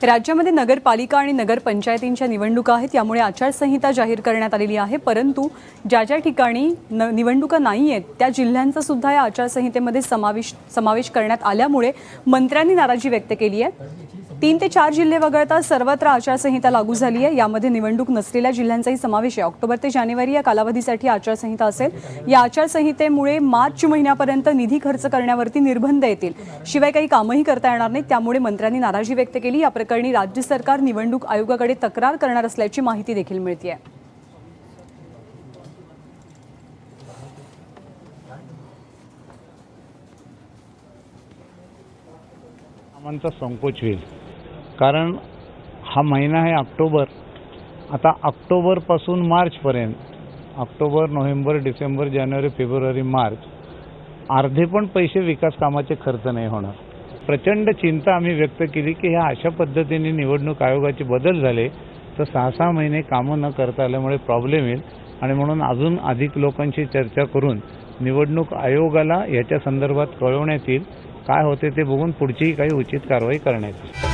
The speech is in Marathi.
राज्यामध्ये नगरपालिका आणि नगरपंचायतींच्या निवडणुका आहेत, त्यामुळे आचारसंहिता जाहीर करण्यात आलेली आहे। परंतु ज्या ज्या ठिकाणी निवडणुका नाही आहेत त्या जिल्ह्यांचा सुद्धा या आचारसंहितेमध्ये समावेश करण्यात आल्यामुळे मंत्र्यांनी नाराजी व्यक्त केली आहे। 3 ते 4 जिल्हे वगळता सर्वत्र आचारसंहिता लागू झाली आहे। यामध्ये निवडणूक नसलेल्या जिल्ह्यांचाही समावेश आहे। ऑक्टोबर ते जानेवारी या कालावधीसाठी आचारसंहिता असेल। या आचारसंहितेमुळे मार्च महिन्यापर्यंत निधी खर्च करण्यावरती निर्बंध येतील, शिवाय काही कामही करता येणार नाही। त्यामुळे मंत्र्यांनी नाराजी व्यक्त केली। या प्रकरणी राज्य सरकार निवडणूक आयोगाकडे तक्रार करणार असल्याची माहिती देखील मिळते आहे। कामांचा संकोच होईल, कारण हा महिना आहे ऑक्टोबर। आता ऑक्टोबर पासून मार्च पर्यंत, ऑक्टोबर, नोव्हेंबर, डिसेंबर, जानेवारी, फेब्रुवारी, मार्च अर्धे पण पैसे विकास कामाचे खर्च नाही होणार। प्रचंड चिंता आम्ही व्यक्त केली की ह्या अशा पद्धतीने निवडणूक आयोगाचे बदल झाले तर 6-6 महिने कामं न करता आल्यामुळे प्रॉब्लेम येईल आणि म्हणून अजून अधिक लोकांशी चर्चा करून निवडणूक आयोगाला याच्या संदर्भात कळवण्यात येईल। काय होते ते बघून पुढचीही काही उचित कारवाई करण्यात येईल।